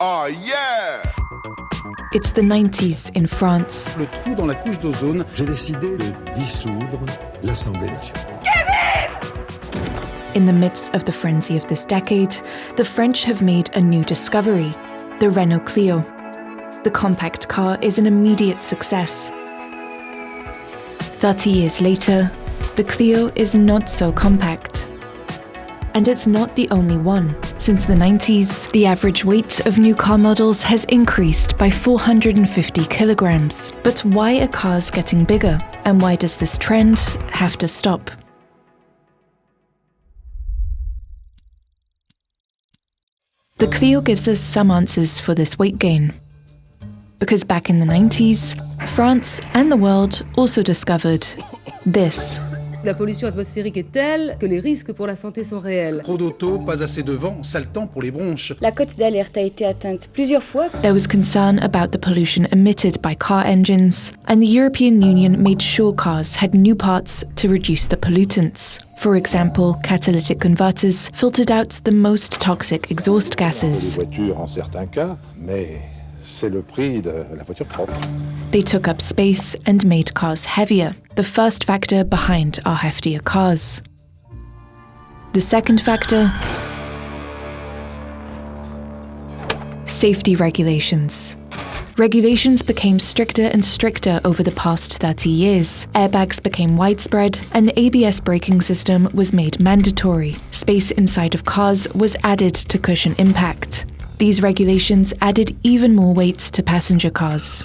Oh yeah! It's the 90s in France. Le trou dans la couche d'ozone. J'ai décidé de dissoudre l'Assemblée nationale. In the midst of the frenzy of this decade, the French have made a new discovery, the Renault Clio. The compact car is an immediate success. 30 years later, the Clio is not so compact. And it's not the only one. Since the 90s, the average weight of new car models has increased by 450 kilograms. But why are cars getting bigger? And why does this trend have to stop? The Clio gives us some answers for this weight gain. Because back in the 90s, France and the world also discovered this. La pollution atmosphérique est telle que les risques pour la santé sont réels. Trop d'auto, pas assez de vent, saletant pour les bronches. La cote d'alerte a été atteinte plusieurs fois. There was concern about the pollution emitted by car engines, and the European Union made sure cars had new parts to reduce the pollutants. For example, catalytic converters filtered out the most toxic exhaust gases. Des voitures en certains cas, mais c'est le prix de la voiture propre. They took up space and made cars heavier, the first factor behind our heftier cars. The second factor: safety regulations. Regulations became stricter and stricter over the past 30 years. Airbags became widespread, and the ABS braking system was made mandatory. Space inside of cars was added to cushion impact. These regulations added even more weight to passenger cars.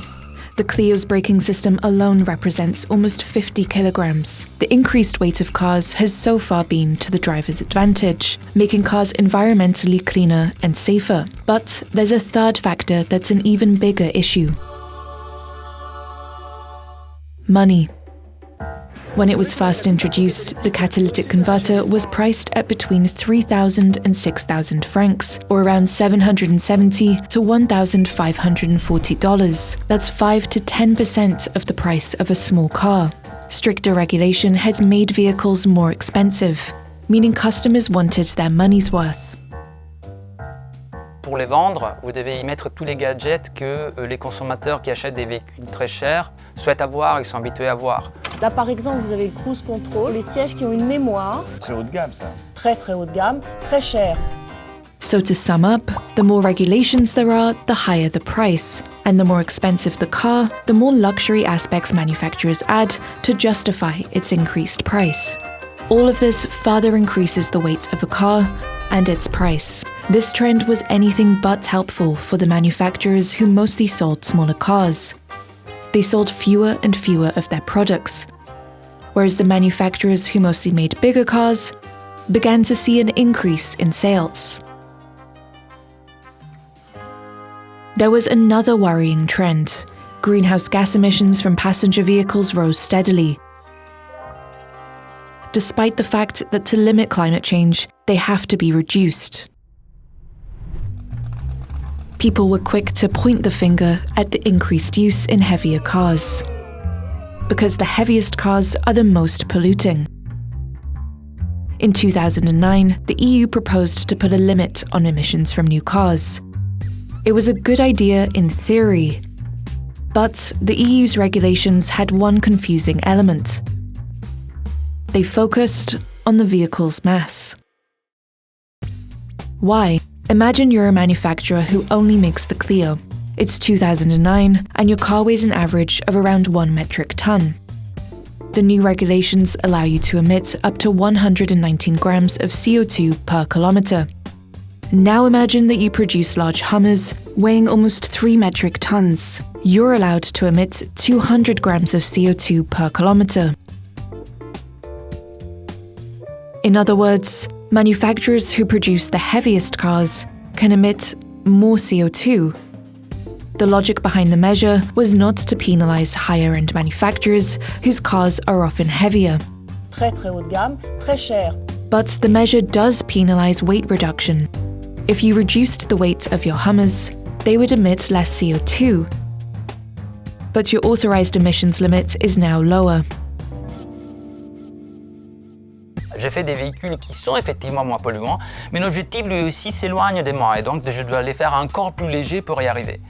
The Clio's braking system alone represents almost 50 kilograms. The increased weight of cars has so far been to the driver's advantage, making cars environmentally cleaner and safer. But there's a third factor that's an even bigger issue: money. When it was first introduced, the catalytic converter was priced at between 3,000 and 6,000 francs, or around $770 to $1,540. That's 5 to 10% of the price of a small car. Stricter regulation had made vehicles more expensive, meaning customers wanted their money's worth. Pour les vendre, vous devez y mettre tous les gadgets que les consommateurs qui achètent des véhicules très chers souhaitent avoir et sont habitués à voir. Là, par exemple, vous avez le cruise control, les sièges qui ont une mémoire. Très haut de gamme, ça. Très haut de gamme, très cher. So to sum up, the more regulations there are, the higher the price. And the more expensive the car, the more luxury aspects manufacturers add to justify its increased price. All of this further increases the weight of a car and its price. This trend was anything but helpful for the manufacturers who mostly sold smaller cars. They sold fewer and fewer of their products, whereas the manufacturers who mostly made bigger cars began to see an increase in sales. There was another worrying trend. Greenhouse gas emissions from passenger vehicles rose steadily, despite the fact that to limit climate change, they have to be reduced. People were quick to point the finger at the increased use in heavier cars, because the heaviest cars are the most polluting. In 2009, the EU proposed to put a limit on emissions from new cars. It was a good idea in theory, but the EU's regulations had one confusing element. They focused on the vehicle's mass. Why? Imagine you're a manufacturer who only makes the Clio. It's 2009 and your car weighs an average of around 1 metric ton. The new regulations allow you to emit up to 119 grams of CO2 per kilometre. Now imagine that you produce large Hummers weighing almost 3 metric tons. You're allowed to emit 200 grams of CO2 per kilometre. In other words, manufacturers who produce the heaviest cars can emit more CO2. The logic behind the measure was not to penalise higher-end manufacturers whose cars are often heavier. Très haut de gamme, très cher. But the measure does penalise weight reduction. If you reduced the weight of your Hummers, they would emit less CO2. But your authorised emissions limit is now lower. J'ai j'ai fait des véhicules qui sont effectivement moins polluants, mais l'objectif lui aussi s'éloigne de moi et donc je dois les faire encore plus légers pour y arriver.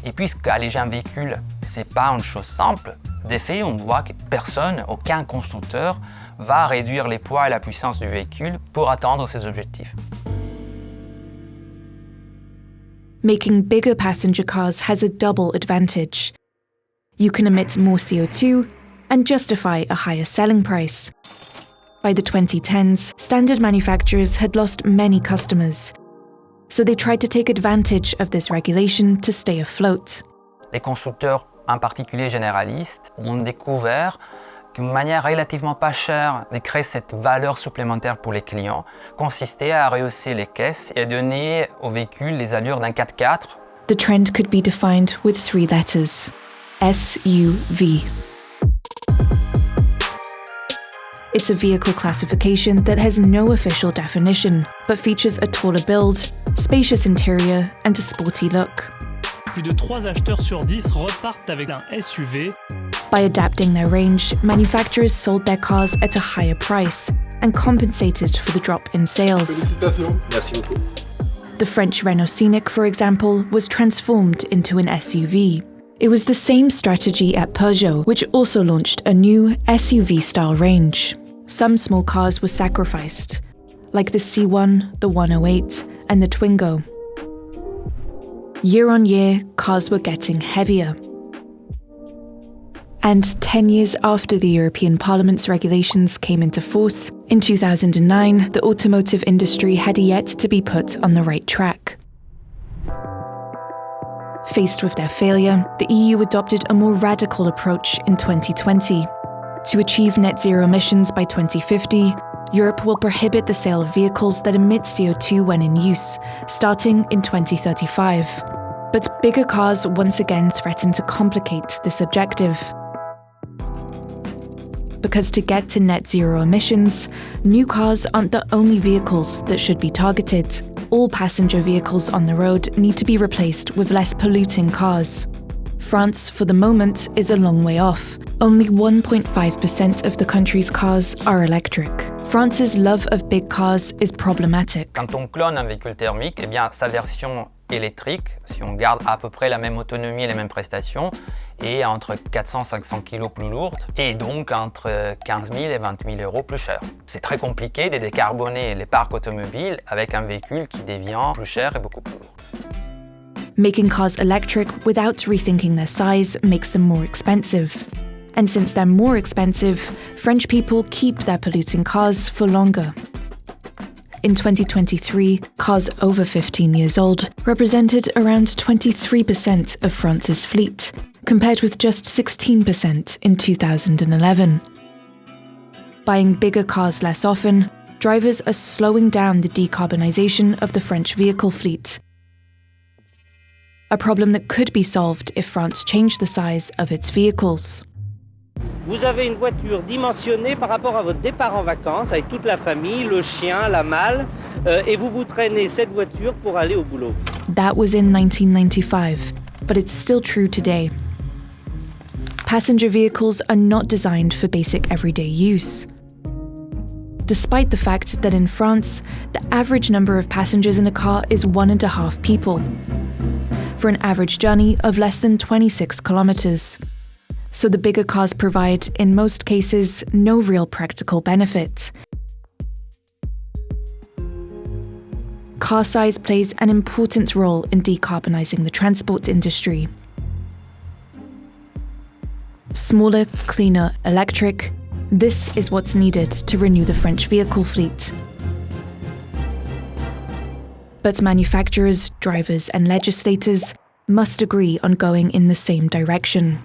Et puisqu'alléger un véhicule, c'est pas une chose simple, d'effet, on voit que personne, aucun constructeur, va réduire les poids et la puissance du véhicule pour atteindre ses objectifs. Making bigger passenger cars has a double advantage. You can emit more CO2 and justify a higher selling price. By the 2010s, standard manufacturers had lost many customers, so they tried to take advantage of this regulation to stay afloat. Les constructeurs, en particulier généralistes, ont découvert qu'une manière relativement pas chère de créer cette valeur supplémentaire pour les clients consistait à rehausser les caisses et à donner au véhicule les allures d'un 4x4. The trend could be defined with 3 letters: SUV. It's a vehicle classification that has no official definition, but features a taller build, spacious interior, and a sporty look. Plus de 3 acheteurs sur 10 repartent avec un SUV. By adapting their range, manufacturers sold their cars at a higher price and compensated for the drop in sales. Félicitations. Merci beaucoup. The French Renault Scenic, for example, was transformed into an SUV. It was the same strategy at Peugeot, which also launched a new SUV-style range. Some small cars were sacrificed, like the C1, the 108, and the Twingo. Year on year, cars were getting heavier. And 10 years after the European Parliament's regulations came into force, in 2009, the automotive industry had yet to be put on the right track. Faced with their failure, the EU adopted a more radical approach in 2020. To achieve net zero emissions by 2050, Europe will prohibit the sale of vehicles that emit CO2 when in use, starting in 2035. But bigger cars once again threaten to complicate this objective. Because to get to net zero emissions, new cars aren't the only vehicles that should be targeted. All passenger vehicles on the road need to be replaced with less polluting cars. France, for the moment, is a long way off. Only 1.5% of the country's cars are electric. France's love of big cars is problematic. Quand on clone un véhicule thermique, eh bien, sa version électrique, si on garde à peu près la même autonomie et les mêmes prestations, est entre 400 et 500 kg plus lourde et donc entre 15 000 et 20 000 euros plus cher. C'est très compliqué de décarboner les parcs automobiles avec un véhicule qui devient plus cher et beaucoup plus lourd. Making cars electric without rethinking their size makes them more expensive. And since they're more expensive, French people keep their polluting cars for longer. In 2023, cars over 15 years old represented around 23% of France's fleet, compared with just 16% in 2011. Buying bigger cars less often, drivers are slowing down the decarbonisation of the French vehicle fleet. A problem that could be solved if France changed the size of its vehicles. Vous avez une voiture dimensionnée par rapport à votre départ en vacances avec toute la famille, le chien, la malle, et vous vous traînez cette voiture pour aller au boulot. That was in 1995, but it's still true today. Passenger vehicles are not designed for basic everyday use. Despite the fact that in France, the average number of passengers in a car is 1.5 people, for an average journey of less than 26 kilometers. So the bigger cars provide, in most cases, no real practical benefit. Car size plays an important role in decarbonising the transport industry. Smaller, cleaner, electric, this is what's needed to renew the French vehicle fleet. But manufacturers, drivers, and legislators must agree on going in the same direction.